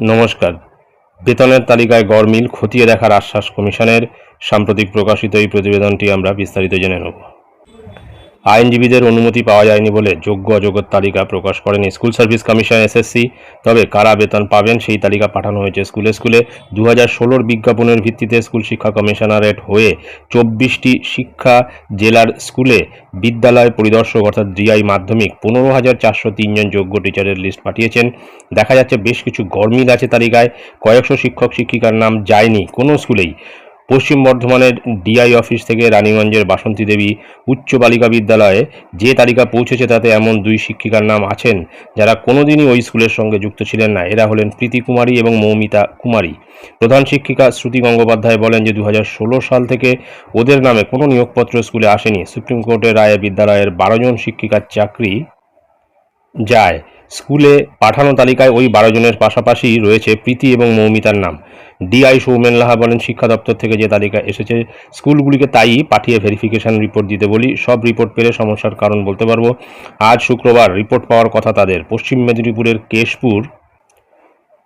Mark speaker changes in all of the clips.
Speaker 1: নমস্কার। বেতনের তালিকায় গড়মিল খতিয়ে দেখার আশ্বাস কমিশনের। সাম্প্রতিক প্রকাশিত এই প্রতিবেদনটি আমরা বিস্তারিত জেনে নেব। আইনজীবীদের অনুমতি পাওয়া যায়নি বলে যোগ্য অযোগ্যর তালিকা প্রকাশ করেন স্কুল সার্ভিস কমিশন এসএসসি। তবে কারা বেতন পাবেন সেই তালিকা পাঠানো হয়েছে স্কুলে স্কুলে। 2016 বিজ্ঞাপনের ভিত্তিতে স্কুল শিক্ষা কমিশনারেট হয়ে 24টি শিক্ষা জেলার স্কুলে বিদ্যালয় পরিদর্শক অর্থাৎ ডিআই মাধ্যমিক 15,403 জন যোগ্য টিচারের লিস্ট পাঠিয়েছেন। দেখা যাচ্ছে বেশ কিছু গড়মিল আছে তালিকায়। কয়েকশো শিক্ষক শিক্ষিকার নাম যায়নি কোনো স্কুলেই। পশ্চিম বর্ধমানের ডিআই অফিস থেকে রানীগঞ্জের বাসন্তী দেবী উচ্চ বালিকা বিদ্যালয়ে যে তালিকা পৌঁছেছে তাতে এমন 2 শিক্ষিকার নাম আছেন যারা কোনোদিনই ওই স্কুলের সঙ্গে যুক্ত ছিলেন না। এরা হলেন প্রীতি কুমারী এবং মৌমিতা কুমারী। প্রধান শিক্ষিকা শ্রুতি গঙ্গোপাধ্যায় বলেন যে 2016 সাল থেকে ওদের নামে কোনো নিয়োগপত্র স্কুলে আসেনি। সুপ্রিম কোর্টের রায়ে বিদ্যালয়ের 12 জন শিক্ষিকার চাকরি যায়। স্কুলে পাঠানো তালিকায় ওই 12 জনের পাশাপাশি রয়েছে প্রীতি এবং মৌমিতার নাম। ডিআই সৌমেন লাহা বলেন, শিক্ষা দপ্তর থেকে যে তালিকা এসেছে স্কুলগুলিকে তাই পাঠিয়ে ভেরিফিকেশন রিপোর্ট দিতে বলি। সব রিপোর্ট পেলে সমস্যার কারণ বলতে পারবো। আজ শুক্রবার রিপোর্ট পাওয়ার কথা তাদের। পশ্চিম মেদিনীপুরের কেশপুর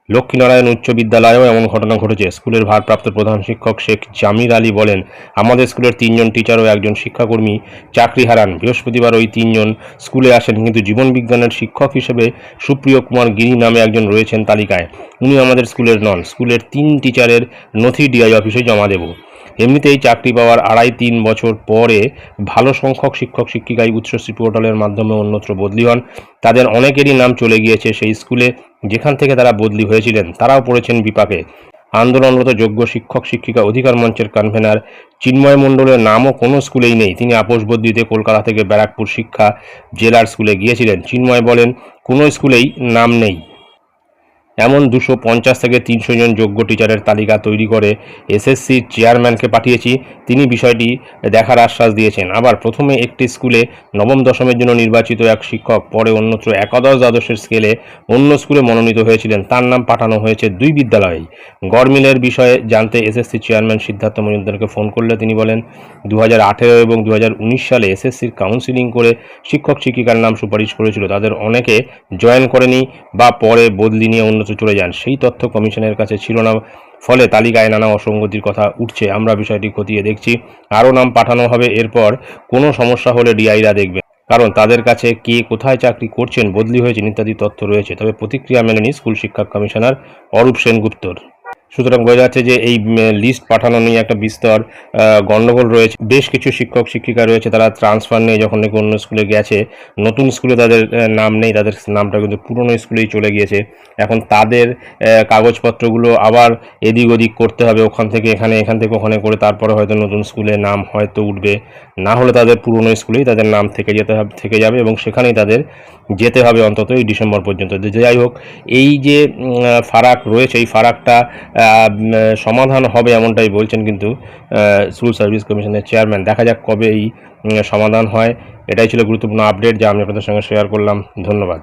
Speaker 1: লক্ষ্মীনারায়ণ উচ্চ বিদ্যালয়েও এমন ঘটনা ঘটেছে। স্কুলের ভারপ্রাপ্ত প্রধান শিক্ষক শেখ জামির আলী বলেন, আমাদের স্কুলের 3 জন টিচার ও 1 জন শিক্ষাকর্মী চাকরি হারান। বৃহস্পতিবার ওই 3 জন স্কুলে আসেন, কিন্তু জীবন বিজ্ঞানের শিক্ষক হিসেবে সুপ্রিয় কুমার গিরি নামে একজন রয়েছেন তালিকায়। উনি আমাদের স্কুলের নন। স্কুলের 3 টিচারের নথি ডিআই অফিসে জমা দেব। এমনিতেই চাকরি পাওয়ার 2.5-3 বছর পরে ভালো সংখ্যক শিক্ষক শিক্ষিকাই উচ্চশ্রী পোর্টালের মাধ্যমে অন্যত্র বদলি হন। তাদের অনেকেরই নাম চলে গিয়েছে সেই স্কুলে যেখান থেকে তারা বদলি হয়েছিলেন। তারাও পড়েছেন বিপাকে। আন্দোলনরত যোগ্য শিক্ষক শিক্ষিকা অধিকার মঞ্চের কনভেনার চিন্ময় মণ্ডলের নামও কোনো স্কুলেই নেই। তিনি আপোষ বদলিতে কলকাতা থেকে ব্যারাকপুর শিক্ষা জেলার স্কুলে গিয়েছিলেন। চিন্ময় বলেন, কোনো স্কুলেই নাম নেই। এমন 250 থেকে 300 জন যোগ্য টিচারের তালিকা তৈরি করে এসএসসির চেয়ারম্যানকে পাঠিয়েছি। তিনি বিষয়টি দেখার আশ্বাস দিয়েছেন। আবার প্রথমে একটি স্কুলে নবম দশমের জন্য নির্বাচিত এক শিক্ষক পরে অন্যত্র একাদশ দ্বাদশের স্কেলে অন্য স্কুলে মনোনীত হয়েছিলেন। তার নাম পাঠানো হয়েছে 2 বিদ্যালয়েই। গড়মিলের বিষয়ে জানতে এসএসসি চেয়ারম্যান সিদ্ধার্থ মজুমদারকে ফোন করলে তিনি বলেন, 2018 এবং 2019 সালে এসএসসির কাউন্সিলিং করে শিক্ষক শিক্ষিকার নাম সুপারিশ করেছিল। তাদের অনেকে জয়েন করেনি বা পরে বদলি নিয়ে অন্য চলে যান। সেই তথ্য কমিশনের কাছে ছিল না, ফলে তালিকায় নানা অসঙ্গতির কথা উঠছে। আমরা বিষয়টি খতিয়ে দেখছি। আরও নাম পাঠানো হবে। এরপর কোনো সমস্যা হলে ডিআইরা দেখবেন, কারণ তাদের কাছে কে কোথায় চাকরি করছেন, বদলি হয়েছেন ইত্যাদি তথ্য রয়েছে। তবে প্রতিক্রিয়া মেলেনি স্কুল শিক্ষা কমিশনার অরূপ সেনগুপ্তর। সুতরাং বোঝা যাচ্ছে যে এই লিস্ট পাঠানো নিয়ে একটা বিস্তর গণ্ডগোল রয়েছে। বেশ কিছু শিক্ষক শিক্ষিকা রয়েছে তারা ট্রান্সফার নিয়ে যখন নাকি অন্য স্কুলে গেছে, নতুন স্কুলে তাদের নাম নেই, তাদের নামটা কিন্তু পুরনো স্কুলেই চলে গিয়েছে। এখন তাদের কাগজপত্রগুলো আবার এদিক ওদিক করতে হবে, ওখান থেকে এখানে, এখান থেকে ওখানে করে তারপরে হয়তো নতুন স্কুলে নাম হয়তো উঠবে। না হলে তাদের পুরনো স্কুলেই তাদের নাম থেকে যাবে এবং সেখানেই তাদের যেতে হবে অন্তত এই ডিসেম্বর পর্যন্ত। যাই হোক, এই যে ফারাক রয়েছে এই ফারাকটা সমাধান হবে এমনটাই বলছেন কিন্তু স্কুল সার্ভিস কমিশনের চেয়ারম্যান। দেখা যাক কবে এই সমাধান হয়। এটাই ছিল গুরুত্বপূর্ণ আপডেট যা আমি আপনাদের সঙ্গে শেয়ার করলাম। ধন্যবাদ।